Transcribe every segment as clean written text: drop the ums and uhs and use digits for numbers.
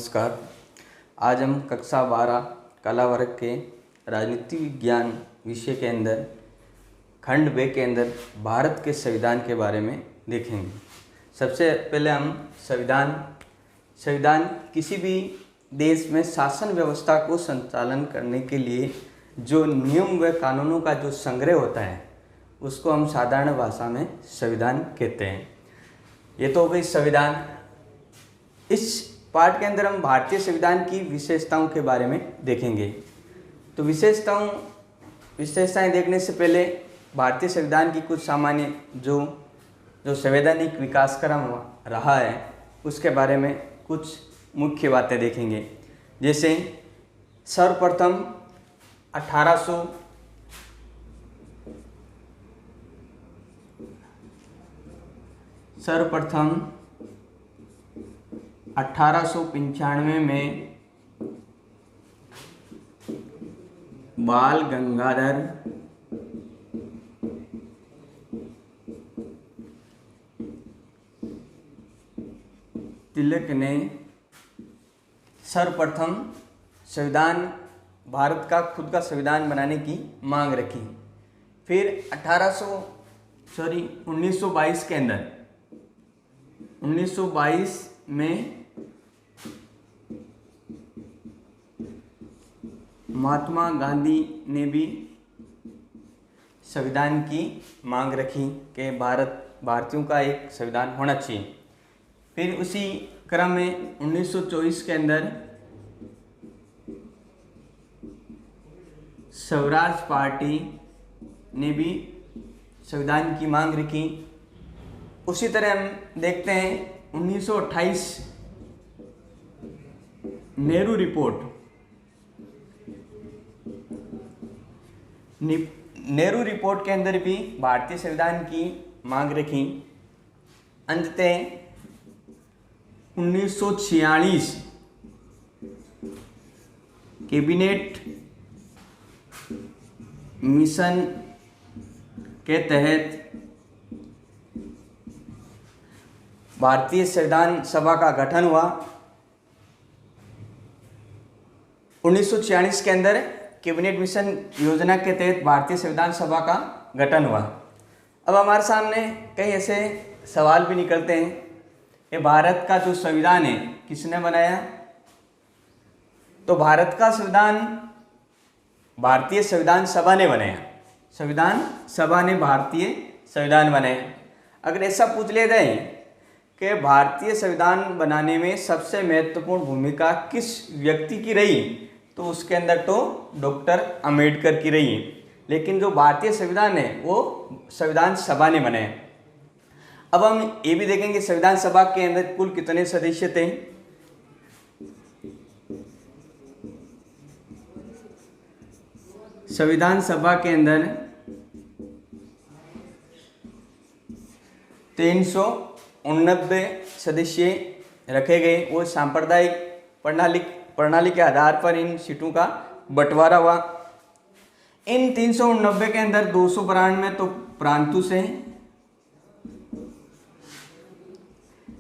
नमस्कार। आज हम कक्षा 12 कला वर्ग के राजनीति विज्ञान विषय के अंदर खंड बे के अंदर भारत के संविधान के बारे में देखेंगे। सबसे पहले हम संविधान किसी भी देश में शासन व्यवस्था को संचालन करने के लिए जो नियम व कानूनों का जो संग्रह होता है उसको हम साधारण भाषा में संविधान कहते हैं। ये तो हो गई संविधान। इस पाठ के अंदर हम भारतीय संविधान की विशेषताओं के बारे में देखेंगे। तो विशेषताएं देखने से पहले भारतीय संविधान की कुछ सामान्य जो संवैधानिक विकास क्रम रहा है उसके बारे में कुछ मुख्य बातें देखेंगे। जैसे सर्वप्रथम 1895 में बाल गंगाधर तिलक ने सर्वप्रथम भारत का खुद का संविधान बनाने की मांग रखी। फिर 1922 के अंदर 1922 में महात्मा गांधी ने भी संविधान की मांग रखी कि भारतीयों का एक संविधान होना चाहिए। फिर उसी क्रम में 1924 के अंदर स्वराज पार्टी ने भी संविधान की मांग रखी। उसी तरह हम देखते हैं 1928 नेहरू रिपोर्ट के अंदर भी भारतीय संविधान की मांग रखी। अंततः 1946 कैबिनेट मिशन के तहत भारतीय संविधान सभा का गठन हुआ। 1946 के अंदर कैबिनेट मिशन योजना के तहत भारतीय संविधान सभा का गठन हुआ। अब हमारे सामने कई ऐसे सवाल भी निकलते हैं कि भारत का जो संविधान है किसने बनाया। तो भारत का संविधान भारतीय संविधान सभा ने बनाया। संविधान सभा ने भारतीय संविधान बनाया। अगर ऐसा पूछ लिया जाए कि भारतीय संविधान बनाने में सबसे महत्वपूर्ण भूमिका किस व्यक्ति की रही, तो उसके अंदर तो डॉक्टर अंबेडकर की रही। लेकिन जो भारतीय संविधान है वो संविधान सभा ने बनाया। अब हम ये भी देखेंगे संविधान सभा के अंदर कुल कितने सदस्य थे। संविधान सभा के अंदर 389 सदस्य रखे गए। वो सांप्रदायिक प्रणाली के आधार पर इन सीटों का बंटवारा हुआ। इन 389 के अंदर 292 तो प्रांतों से,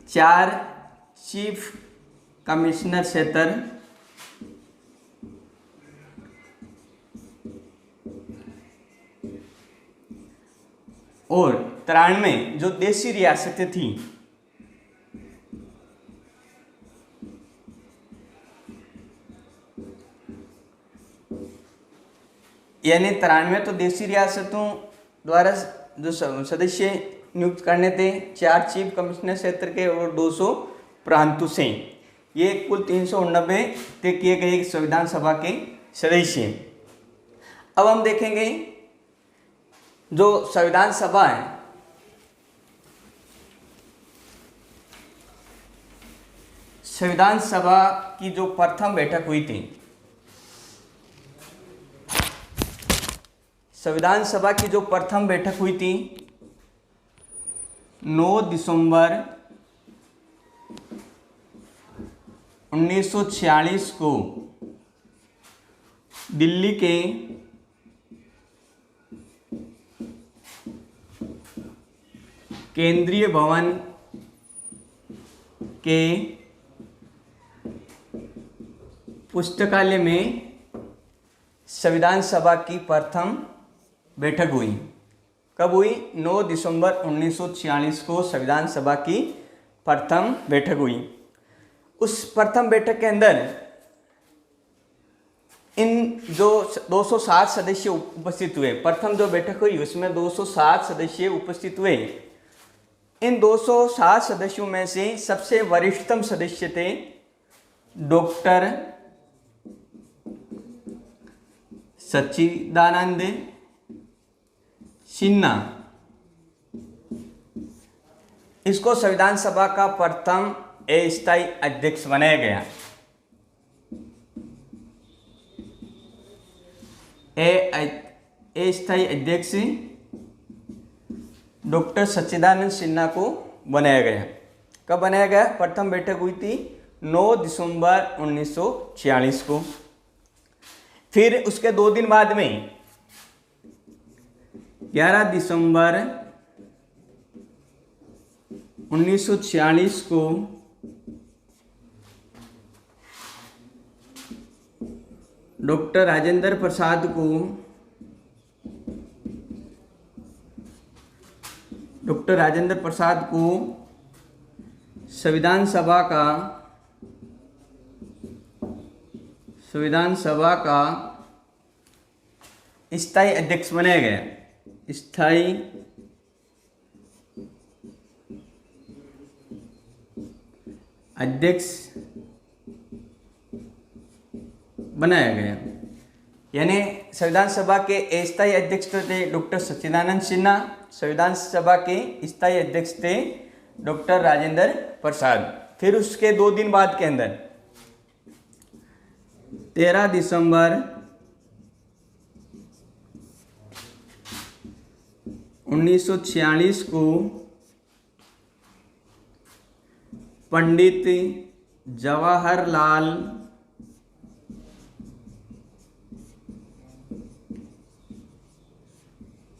4 चीफ कमिश्नर क्षेत्र, और 93 जो देशी रियासतें थी। यानी 93 तो देशी रियासतों द्वारा जो सदस्य नियुक्त करने थे, 4 चीफ कमिश्नर क्षेत्र के और 200 प्रांतों से। ये कुल 389 तय किए गए संविधान सभा के सदस्य। अब हम देखेंगे जो संविधान सभा है, संविधान सभा की जो प्रथम बैठक हुई थी, संविधान सभा की जो प्रथम बैठक हुई थी 9 दिसंबर 1946 को दिल्ली के केंद्रीय भवन के पुस्तकालय में संविधान सभा की प्रथम बैठक हुई। कब हुई? 9 दिसंबर 1946 को संविधान सभा की प्रथम बैठक हुई। उस प्रथम बैठक के अंदर इन जो 260 सदस्य उपस्थित हुए, प्रथम जो बैठक हुई उसमें 260 सदस्य उपस्थित हुए। इन 260 सदस्यों में से सबसे वरिष्ठतम सदस्य थे डॉक्टर सच्चिदानंद सिन्हा। इसको संविधान सभा का प्रथम अस्थायी अध्यक्ष बनाया गया। अस्थायी अध्यक्ष डॉक्टर सच्चिदानंद सिन्हा को बनाया गया। कब बनाया गया? प्रथम बैठक हुई थी 9 दिसंबर 1946 को। फिर उसके 2 दिन बाद में 11 दिसंबर 1946 को डॉक्टर राजेंद्र प्रसाद को संविधान सभा का स्थायी अध्यक्ष बनाया गया। स्थायी अध्यक्ष बनाया गया। यानी संविधान सभा के अस्थायी अध्यक्ष थे डॉक्टर सच्चिदानंद सिन्हा, संविधान सभा के स्थायी अध्यक्ष थे डॉक्टर राजेंद्र प्रसाद। फिर उसके 2 दिन बाद के अंदर 13 दिसंबर 1946 को पंडित जवाहरलाल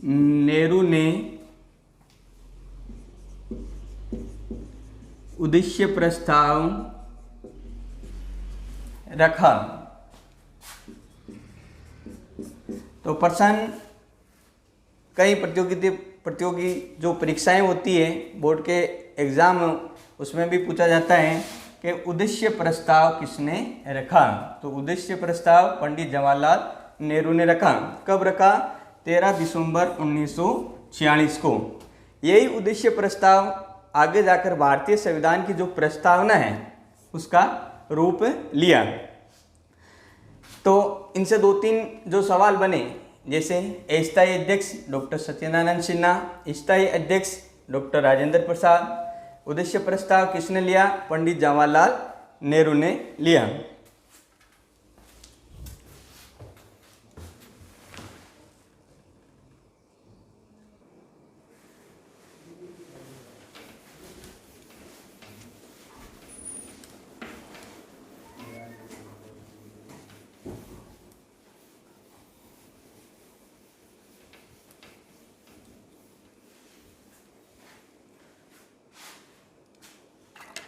नेहरू ने उद्देश्य प्रस्ताव रखा। तो प्रश्न कई प्रतियोगी जो परीक्षाएं होती है बोर्ड के एग्जाम, उसमें भी पूछा जाता है कि उद्देश्य प्रस्ताव किसने रखा। तो उद्देश्य प्रस्ताव पंडित जवाहरलाल नेहरू ने रखा। कब रखा? 13 दिसंबर 1946 को। यही उद्देश्य प्रस्ताव आगे जाकर भारतीय संविधान की जो प्रस्तावना है उसका रूप लिया। तो इनसे 2-3 जो सवाल बने, जैसे अस्थायी अध्यक्ष डॉक्टर सच्चिदानंद सिन्हा, स्थायी अध्यक्ष डॉक्टर राजेंद्र प्रसाद, उद्देश्य प्रस्ताव किसने लिया? पंडित जवाहरलाल नेहरू ने लिया।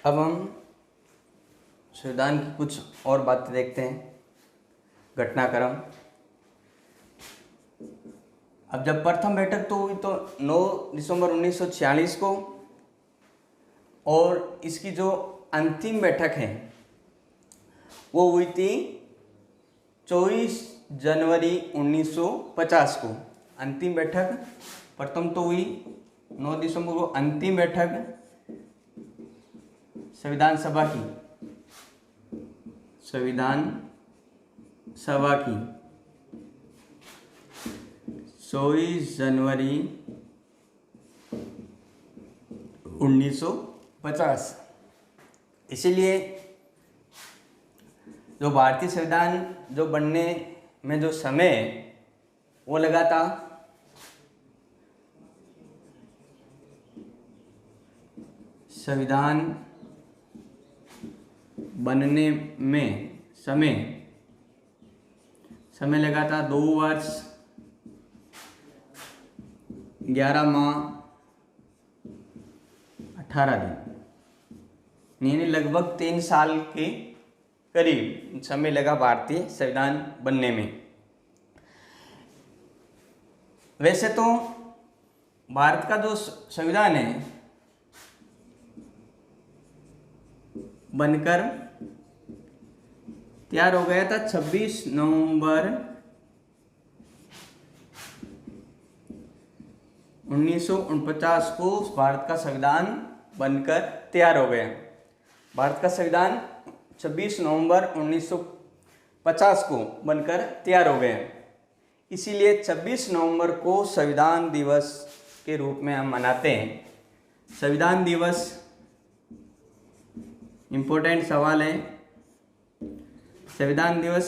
अब हम संविधान की कुछ और बातें देखते हैं। घटनाक्रम। अब जब प्रथम बैठक तो हुई तो 9 दिसंबर 1946 को, और इसकी जो अंतिम बैठक है वो हुई थी 24 जनवरी 1950 को। अंतिम बैठक प्रथम तो हुई 9 दिसंबर को, अंतिम बैठक संविधान सभा की 24 जनवरी 1950। इसीलिए जो भारतीय संविधान जो बनने में जो समय वो लगा था संविधान बनने में समय लगा था 2 वर्ष 11 माह 18 दिन, यानी लगभग 3 साल के करीब समय लगा भारतीय संविधान बनने में। वैसे तो भारत का जो संविधान है बनकर तैयार हो गया था 26 नवंबर 1949 को भारत का संविधान बनकर तैयार हो गया। भारत का संविधान 26 नवंबर 1950 को बनकर तैयार हो गया। इसीलिए 26 नवंबर को संविधान दिवस के रूप में हम मनाते हैं। संविधान दिवस इम्पोर्टेंट सवाल है। संविधान दिवस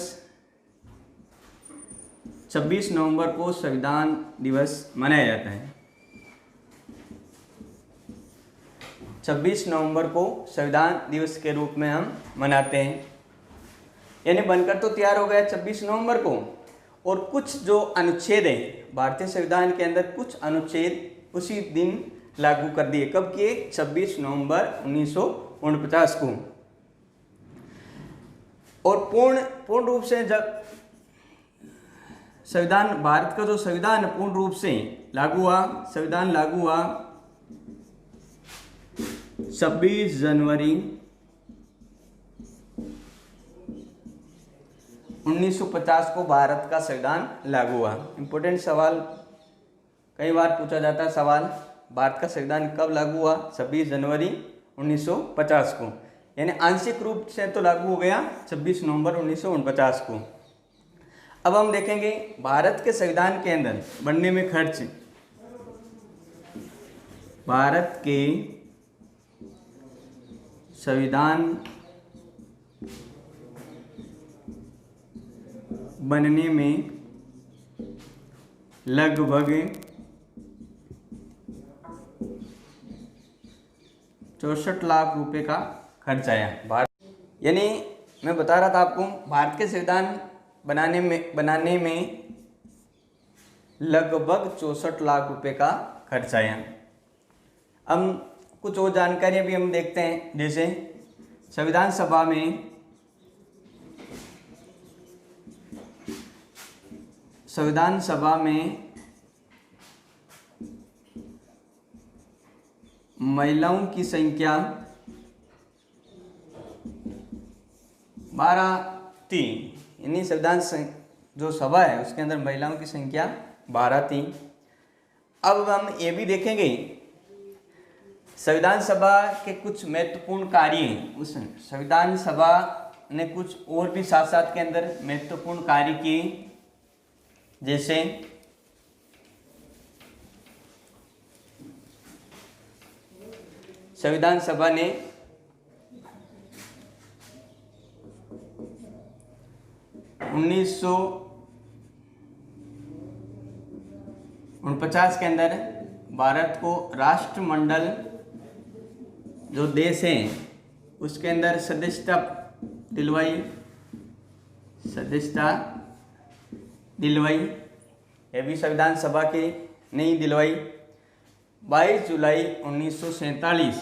26 नवंबर को संविधान दिवस मनाया जाता है। 26 नवंबर को संविधान दिवस के रूप में हम मनाते हैं। यानी बनकर तो तैयार हो गया 26 नवंबर को, और कुछ जो अनुच्छेद हैं भारतीय संविधान के अंदर, कुछ अनुच्छेद उसी दिन लागू कर दिए। कब किए? 26 नवंबर 1949 को। और पूर्ण रूप से जब संविधान, भारत का जो संविधान पूर्ण रूप से लागू हुआ, संविधान लागू हुआ 26 जनवरी 1950 को भारत का संविधान लागू हुआ। इम्पोर्टेंट सवाल कई बार पूछा जाता है सवाल, भारत का संविधान कब लागू हुआ? 26 जनवरी 1950 को। यानी आंशिक रूप से तो लागू हो गया 26 नवंबर 1949 को। अब हम देखेंगे भारत के संविधान के अंदर बनने में खर्च। भारत के संविधान बनने में लगभग 64 लाख रुपए का खर्च आया। भारत, यानी मैं बता रहा था आपको, भारत के संविधान बनाने में लगभग 64 लाख रुपए का खर्च आया। अब कुछ और जानकारियां भी हम देखते हैं, जैसे संविधान सभा में महिलाओं की संख्या 12 थी। यानी संविधान जो सभा है उसके अंदर महिलाओं की संख्या 12 थी। अब हम ये भी देखेंगे संविधान सभा के कुछ महत्वपूर्ण कार्य हैं। उस संविधान सभा ने कुछ और भी साथ साथ के अंदर महत्वपूर्ण कार्य किए, जैसे संविधान सभा ने उन्नीस के अंदर भारत को राष्ट्रमंडल जो देश हैं उसके अंदर सदस्यता दिलवाई। ये भी संविधान सभा की नहीं दिलवाई। 22 जुलाई 1947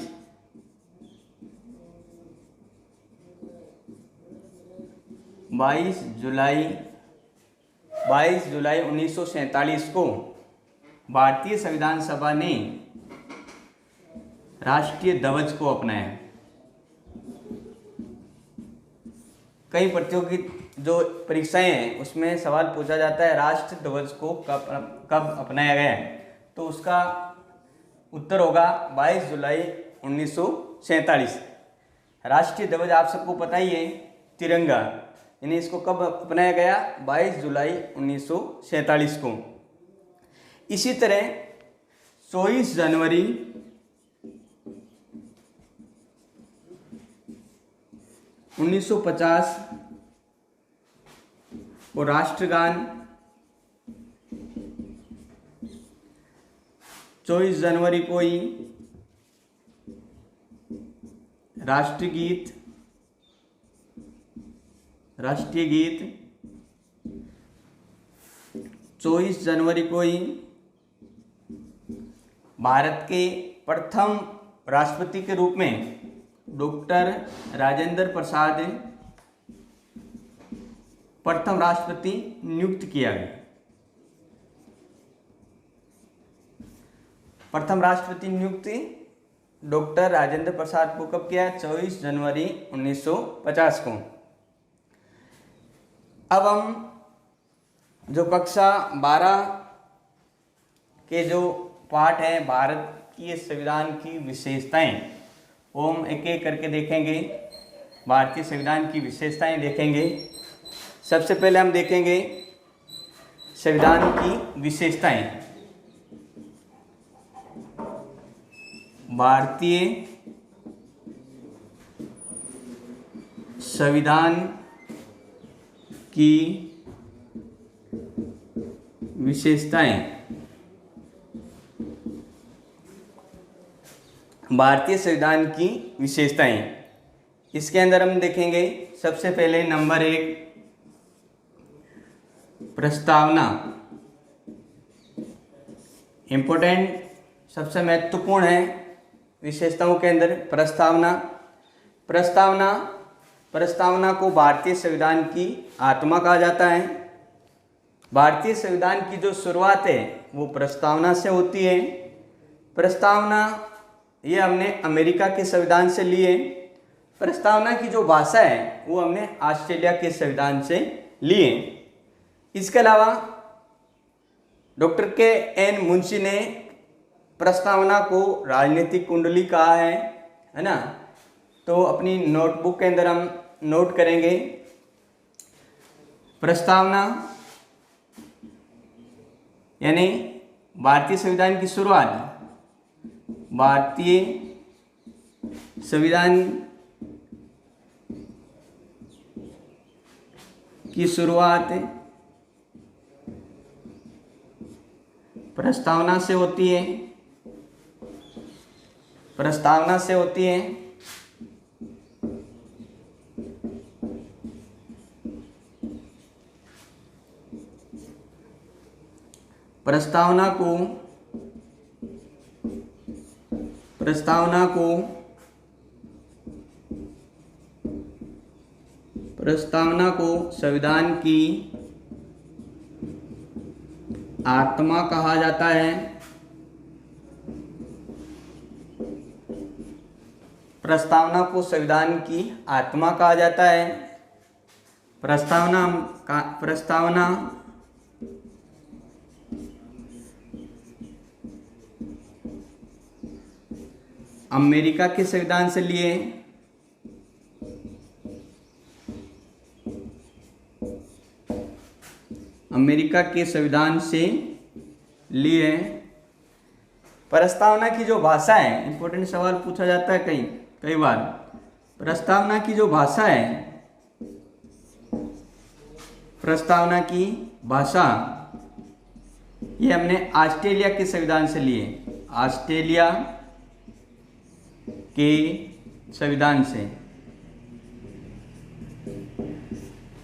1947 को भारतीय संविधान सभा ने राष्ट्रीय ध्वज को अपनाया। कई प्रतियोगिता जो परीक्षाएं हैं उसमें सवाल पूछा जाता है राष्ट्रीय ध्वज को कब अपनाया गया है, तो उसका उत्तर होगा 22 जुलाई 1947। राष्ट्रीय ध्वज आप सबको पता ही है, तिरंगा, यानी इसको कब अपनाया गया? 22 जुलाई 1947 को। इसी तरह 24 जनवरी 1950 को राष्ट्रगान, 24 जनवरी को ही राष्ट्रीय गीत 24 जनवरी को ही भारत के प्रथम राष्ट्रपति के रूप में डॉक्टर राजेंद्र प्रसाद प्रथम राष्ट्रपति नियुक्त किया गया? प्रथम राष्ट्रपति नियुक्ति डॉक्टर राजेंद्र प्रसाद को कब किया? 24 जनवरी 1950 को। अब हम जो कक्षा 12 के जो पाठ हैं भारत की संविधान की विशेषताएं, वो हम एक एक करके देखेंगे। भारतीय संविधान की विशेषताएं देखेंगे। सबसे पहले हम देखेंगे संविधान की विशेषताएं। भारतीय संविधान की विशेषताएं। भारतीय संविधान की विशेषताएं, इसके अंदर हम देखेंगे सबसे पहले नंबर 1 प्रस्तावना। इम्पोर्टेंट, सबसे महत्वपूर्ण है विशेषताओं के अंदर प्रस्तावना। प्रस्तावना को भारतीय संविधान की आत्मा कहा जाता है। भारतीय संविधान की जो शुरुआत है वो प्रस्तावना से होती है। प्रस्तावना ये हमने अमेरिका के संविधान से ली है। प्रस्तावना की जो भाषा है वो हमने ऑस्ट्रेलिया के संविधान से ली है। इसके अलावा डॉक्टर के.एन. मुंशी ने प्रस्तावना को राजनीतिक कुंडली कहा है ना। तो अपनी नोटबुक के अंदर हम नोट करेंगे प्रस्तावना यानी भारतीय संविधान की शुरुआत। भारतीय संविधान की शुरुआत प्रस्तावना से होती है। प्रस्तावना से होती है। प्रस्तावना को संविधान की आत्मा कहा जाता है। प्रस्तावना को संविधान की आत्मा कहा जाता है। प्रस्तावना अमेरिका के संविधान से लिए। अमेरिका के संविधान से लिए। प्रस्तावना की जो भाषा है, इंपॉर्टेंट सवाल पूछा जाता है कई बार। प्रस्तावना की जो भाषा है, प्रस्तावना की भाषा ये हमने ऑस्ट्रेलिया के संविधान से लिए। ऑस्ट्रेलिया के संविधान से,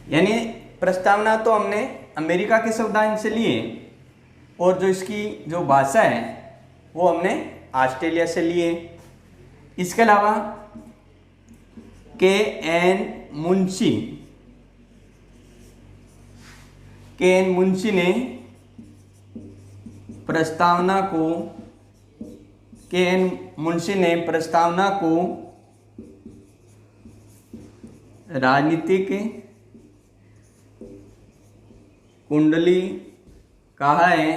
यानी प्रस्तावना तो हमने अमेरिका के संविधान से लिए और जो इसकी जो भाषा है वो हमने ऑस्ट्रेलिया से लिए। इसके अलावा के.एन. मुंशी ने प्रस्तावना को राजनीतिक कुंडली कहा है।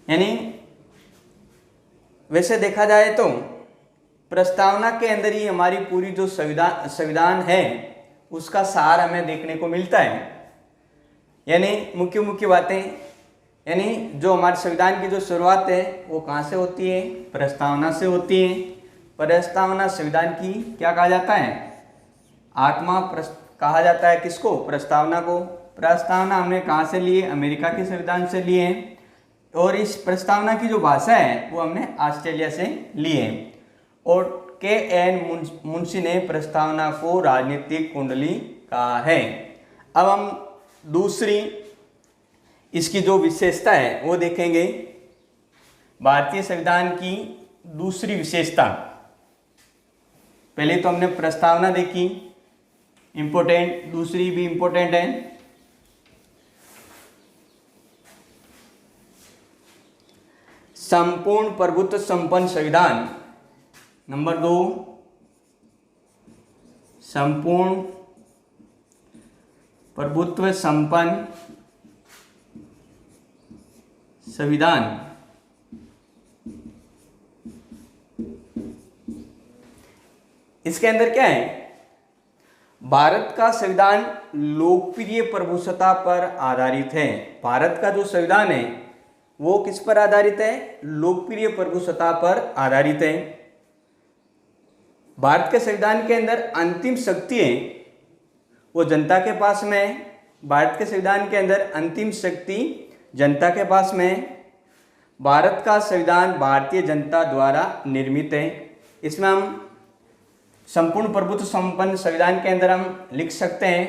यानी वैसे देखा जाए तो प्रस्तावना के अंदर ही हमारी पूरी जो संविधान है उसका सार हमें देखने को मिलता है। यानी मुख्य बातें, यानी जो हमारे संविधान की जो शुरुआत है वो कहाँ से होती है? प्रस्तावना से होती है। प्रस्तावना संविधान की क्या कहा जाता है? आत्मा कहा जाता है। किसको? प्रस्तावना को। प्रस्तावना हमने कहाँ से लिए? अमेरिका के संविधान से लिए हैं। और इस प्रस्तावना की जो भाषा है वो हमने ऑस्ट्रेलिया से ली है। और के.एन. मुंशी ने प्रस्तावना को राजनीतिक कुंडली कहा है। अब हम दूसरी इसकी जो विशेषता है वो देखेंगे। भारतीय संविधान की दूसरी विशेषता, पहले तो हमने प्रस्तावना देखी, इम्पोर्टेंट, दूसरी भी इम्पोर्टेंट है। संपूर्ण प्रभुत्व संपन्न संविधान। नंबर 2, संपूर्ण प्रभुत्व संपन्न संविधान। इसके अंदर क्या है, भारत का संविधान लोकप्रिय प्रभुसत्ता पर आधारित है। भारत का जो संविधान है वो किस पर आधारित है, लोकप्रिय प्रभुसत्ता पर आधारित है। भारत के संविधान के अंदर अंतिम शक्ति है वो जनता के पास में है। भारत के संविधान के अंदर अंतिम शक्ति जनता के पास में है। भारत का संविधान भारतीय जनता द्वारा निर्मित है। इसमें हम संपूर्ण प्रभुत्व संपन्न संविधान के अंदर हम लिख सकते हैं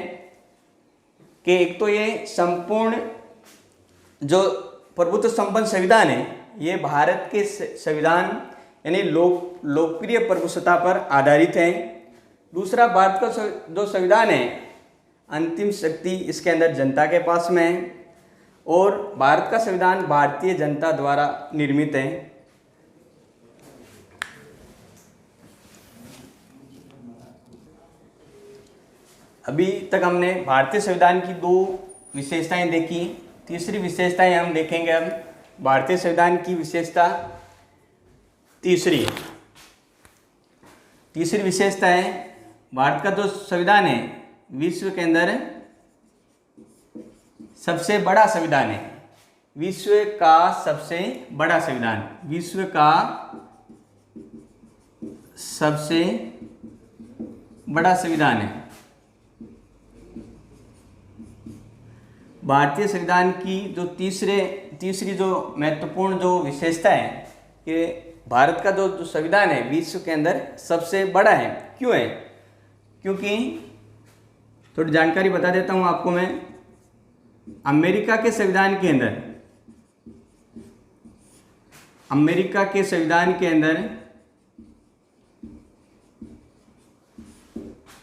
कि एक तो ये संपूर्ण जो प्रभुत्व संपन्न संविधान है ये भारत के संविधान यानी लोकप्रिय प्रभुसत्ता पर आधारित है। दूसरा, भारत का जो संविधान है अंतिम शक्ति इसके अंदर जनता के पास में है और भारत का संविधान भारतीय जनता द्वारा निर्मित है। अभी तक हमने भारतीय संविधान की 2 विशेषताएं देखी। तीसरी विशेषताएं हम देखेंगे। हम भारतीय संविधान की विशेषता तीसरी विशेषता है, भारत का जो संविधान है विश्व के अंदर सबसे बड़ा संविधान है। विश्व का सबसे बड़ा संविधान, विश्व का सबसे बड़ा संविधान है। भारतीय संविधान की जो तीसरी जो महत्वपूर्ण जो विशेषता है कि भारत का जो संविधान है विश्व के अंदर सबसे बड़ा है। क्यों है? क्योंकि थोड़ी जानकारी बता देता हूँ आपको मैं। अमेरिका के संविधान के अंदर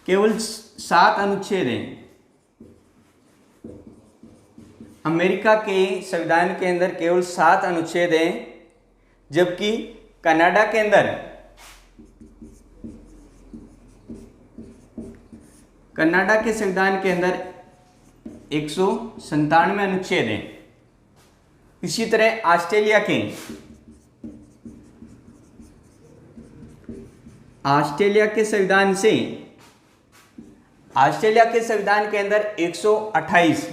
केवल 7 अनुच्छेद हैं। अमेरिका के संविधान के अंदर केवल 7 अनुच्छेद हैं, जबकि कनाडा के संविधान के अंदर 197 अनुच्छेद हैं। इसी तरह ऑस्ट्रेलिया के संविधान के अंदर 128।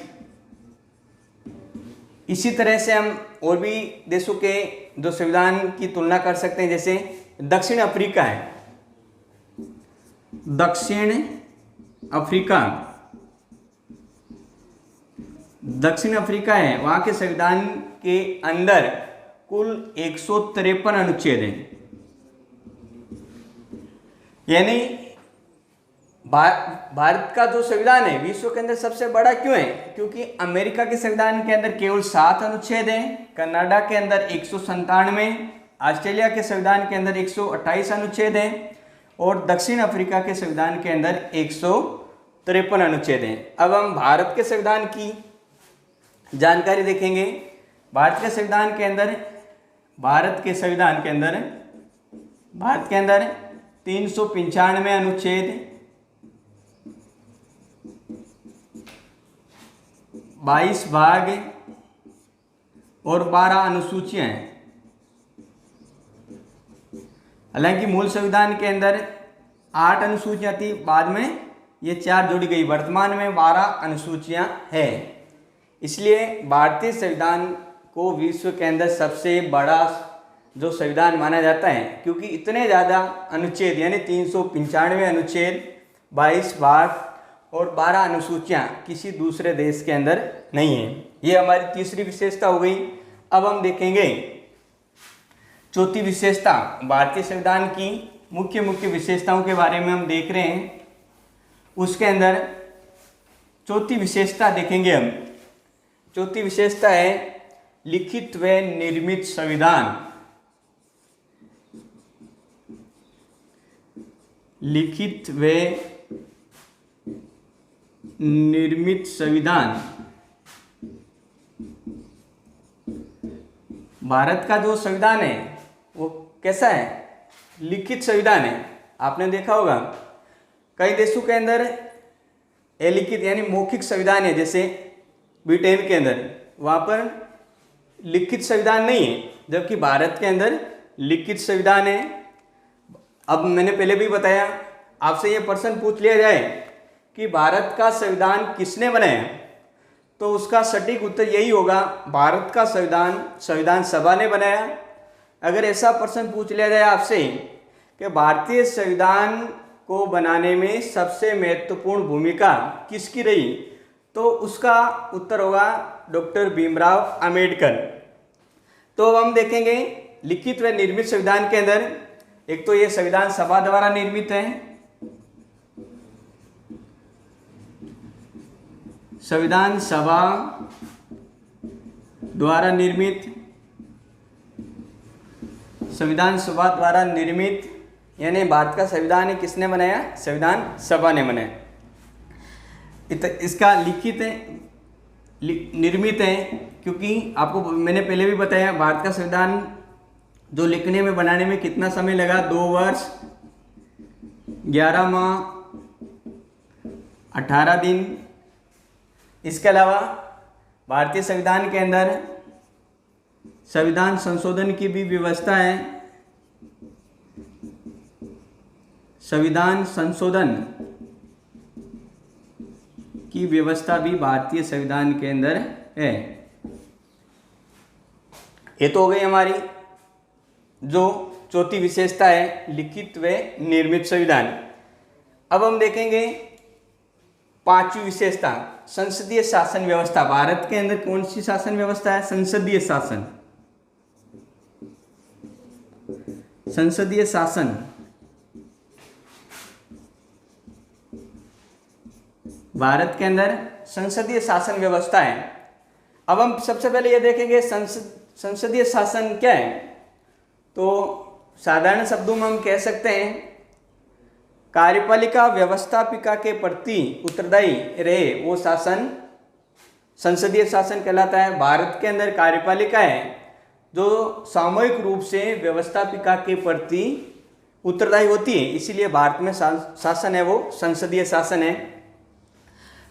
इसी तरह से हम और भी देशों के जो संविधान की तुलना कर सकते हैं, जैसे दक्षिण अफ्रीका है, वहाँ के संविधान के अंदर कुल 153 अनुच्छेद हैं। यानी भारत का जो संविधान है विश्व के अंदर सबसे बड़ा क्यों है? क्योंकि अमेरिका के संविधान के अंदर केवल 7 अनुच्छेद हैं, कनाडा के अंदर 197, ऑस्ट्रेलिया के संविधान के अंदर 128 अनुच्छेद हैं और दक्षिण अफ्रीका के संविधान के अंदर 153 अनुच्छेद हैं। अब हम भारत के संविधान की जानकारी देखेंगे। भारत के संविधान के अंदर 395 अनुच्छेद, 22 भाग और 12 अनुसूचियां हैं। हालांकि मूल संविधान के अंदर 8 अनुसूचियां थी, बाद में ये 4 जोड़ी गई। वर्तमान में 12 अनुसूचियां हैं। इसलिए भारतीय संविधान को विश्व के अंदर सबसे बड़ा जो संविधान माना जाता है, क्योंकि इतने ज़्यादा अनुच्छेद यानी 395 अनुच्छेद, 22 भाग और 12 अनुसूचियां किसी दूसरे देश के अंदर नहीं है। ये हमारी तीसरी विशेषता हो गई। अब हम देखेंगे चौथी विशेषता। भारतीय संविधान की मुख्य विशेषताओं के बारे में हम देख रहे हैं। उसके अंदर चौथी विशेषता देखेंगे हम। चौथी विशेषता है लिखित व निर्मित संविधान। लिखित व निर्मित संविधान, भारत का जो संविधान है वो कैसा है? लिखित संविधान है। आपने देखा होगा कई देशों के अंदर अलिखित यानी मौखिक संविधान है, जैसे ब्रिटेन के अंदर वहाँ पर लिखित संविधान नहीं है, जबकि भारत के अंदर लिखित संविधान है। अब मैंने पहले भी बताया, आपसे ये प्रश्न पूछ लिया जाए कि भारत का संविधान किसने बनाया, तो उसका सटीक उत्तर यही होगा, भारत का संविधान संविधान सभा ने बनाया। अगर ऐसा प्रश्न पूछ लिया जाए आपसे कि भारतीय संविधान को बनाने में सबसे महत्वपूर्ण भूमिका किसकी रही, तो उसका उत्तर होगा डॉक्टर भीमराव अंबेडकर। तो अब हम देखेंगे लिखित व निर्मित संविधान के अंदर, एक तो ये संविधान सभा द्वारा निर्मित है, संविधान सभा द्वारा निर्मित, संविधान सभा द्वारा निर्मित यानी भारत का संविधान किसने बनाया? संविधान सभा ने बनाया। इसका लिखित है, निर्मित है, क्योंकि आपको मैंने पहले भी बताया भारत का संविधान जो लिखने में बनाने में कितना समय लगा, 2 वर्ष 11 माह 18 दिन। इसके अलावा भारतीय संविधान के अंदर संविधान संशोधन की भी व्यवस्था है, संविधान संशोधन की व्यवस्था भी भारतीय संविधान के अंदर है। ये तो हो गई हमारी जो चौथी विशेषता है, लिखित व निर्मित संविधान। अब हम देखेंगे पांचवी विशेषता, संसदीय शासन व्यवस्था। भारत के अंदर कौन सी शासन व्यवस्था है? संसदीय शासन। संसदीय शासन भारत के अंदर संसदीय शासन व्यवस्था है। अब हम सबसे पहले ये देखेंगे संसदीय शासन क्या है। तो साधारण शब्दों में हम कह सकते हैं कार्यपालिका व्यवस्थापिका के प्रति उत्तरदायी रहे वो शासन संसदीय शासन कहलाता है। भारत के अंदर कार्यपालिका है जो सामूहिक रूप से व्यवस्थापिका के प्रति उत्तरदायी होती है, इसीलिए भारत में शासन है वो संसदीय शासन है।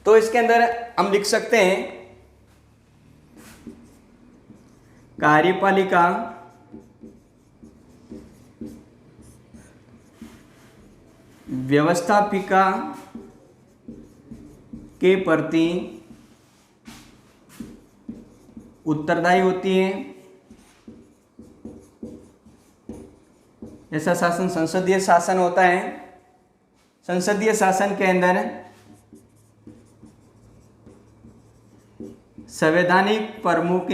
तो इसके अंदर हम लिख सकते हैं कार्यपालिका व्यवस्थापिका के प्रति उत्तरदायी होती है। ऐसा शासन संसदीय शासन होता है। संसदीय शासन के अंदर संवैधानिक प्रमुख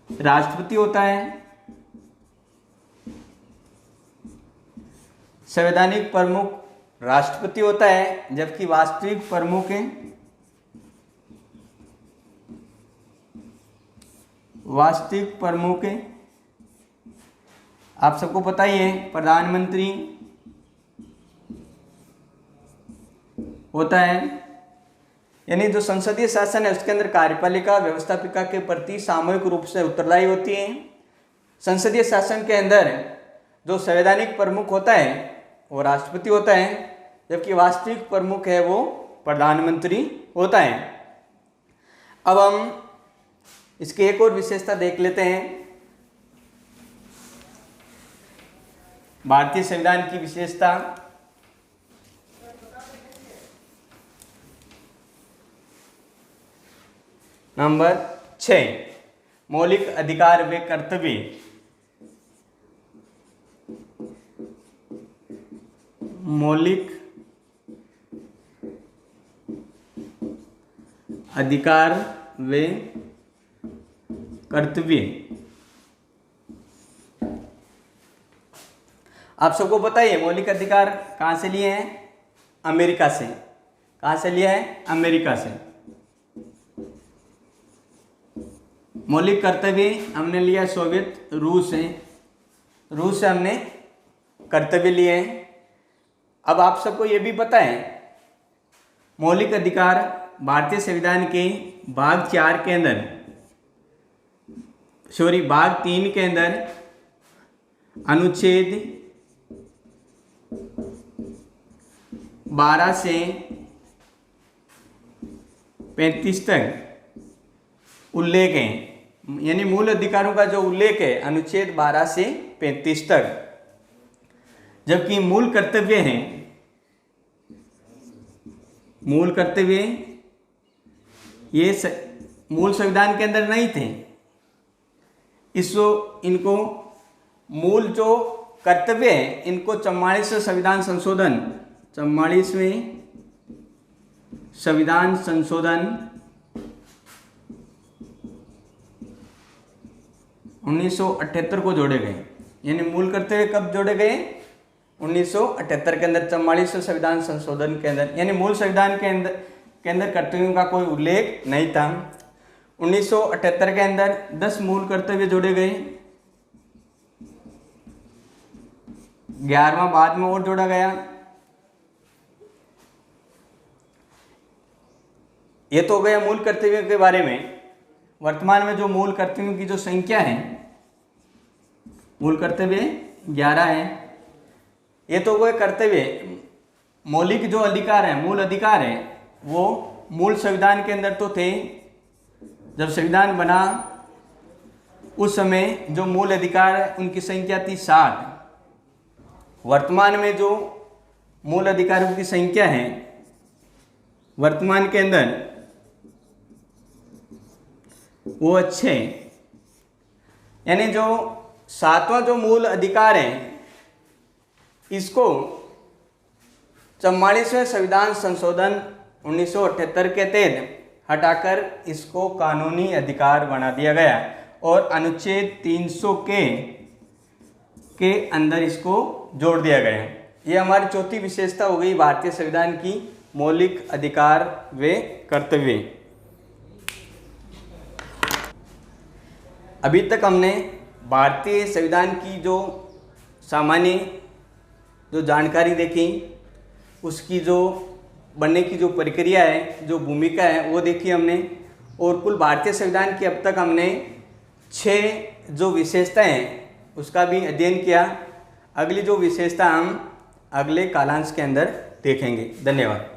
राष्ट्रपति होता है। संवैधानिक प्रमुख राष्ट्रपति होता है, जबकि वास्तविक प्रमुख आप सबको पता ही है प्रधानमंत्री होता है। यानी जो संसदीय शासन है उसके अंदर कार्यपालिका व्यवस्थापिका के प्रति सामूहिक रूप से उत्तरदायी होती है। संसदीय शासन के अंदर जो संवैधानिक प्रमुख होता है वो राष्ट्रपति होता है, जबकि वास्तविक प्रमुख है वो प्रधानमंत्री होता है। अब हम इसकी एक और विशेषता देख लेते हैं, भारतीय संविधान की विशेषता। नंबर 6, मौलिक अधिकार व कर्तव्य। मौलिक अधिकार व कर्तव्य। आप सबको पता है मौलिक अधिकार कहाँ से लिए हैं? अमेरिका से। कहाँ से लिया है? अमेरिका से। मौलिक कर्तव्य हमने लिया सोवियत रूस से। रूस से हमने कर्तव्य लिए हैं। अब आप सबको ये भी पता है मौलिक अधिकार भारतीय संविधान के भाग 4 के अंदर, भाग 3 के अंदर अनुच्छेद 12 से 35 तक उल्लेख है, यानी मूल अधिकारों का जो उल्लेख है अनुच्छेद 12 से 35 तक, जबकि मूल कर्तव्य हैं, मूल कर्तव्य ये मूल संविधान के अंदर नहीं थे। इनको मूल जो कर्तव्य है इनको 44वें संविधान संशोधन 1978 को जोड़े गए। यानी मूल कर्तव्य कब जोड़े गए? 1978 के अंदर 44वें संविधान संशोधन के अंदर, यानी मूल संविधान के अंदर कर्तव्यों का कोई उल्लेख नहीं था। 1978 के अंदर 10 मूल कर्तव्य जोड़े गए, 11वां बाद में और जोड़ा गया। ये तो हो गया मूल कर्तव्यों के बारे में। वर्तमान में जो मूल कर्तव्यों की जो संख्या है, मूल कर्तव्य 11 है। ये तो गए कर्तव्य। मौलिक जो अधिकार है, मूल अधिकार है, वो मूल संविधान के अंदर तो थे। जब संविधान बना उस समय जो मूल अधिकार है उनकी संख्या थी 60। वर्तमान में जो मूल अधिकारों की संख्या है वर्तमान के अंदर वो अच्छे, यानी जो 7वां जो मूल अधिकार है इसको 44वें संविधान संशोधन 1978 के तहत हटाकर इसको कानूनी अधिकार बना दिया गया और अनुच्छेद 300 के अंदर इसको जोड़ दिया गया। ये हमारी चौथी विशेषता हो गई भारतीय संविधान की, मौलिक अधिकार व कर्तव्य। अभी तक हमने भारतीय संविधान की जो सामान्य जो जानकारी देखी, उसकी जो बनने की जो प्रक्रिया है, जो भूमिका है वो देखी हमने। और कुल भारतीय संविधान की अब तक हमने 6 जो विशेषताएं हैं उसका भी अध्ययन किया। अगली जो विशेषता हम अगले कालांश के अंदर देखेंगे। धन्यवाद।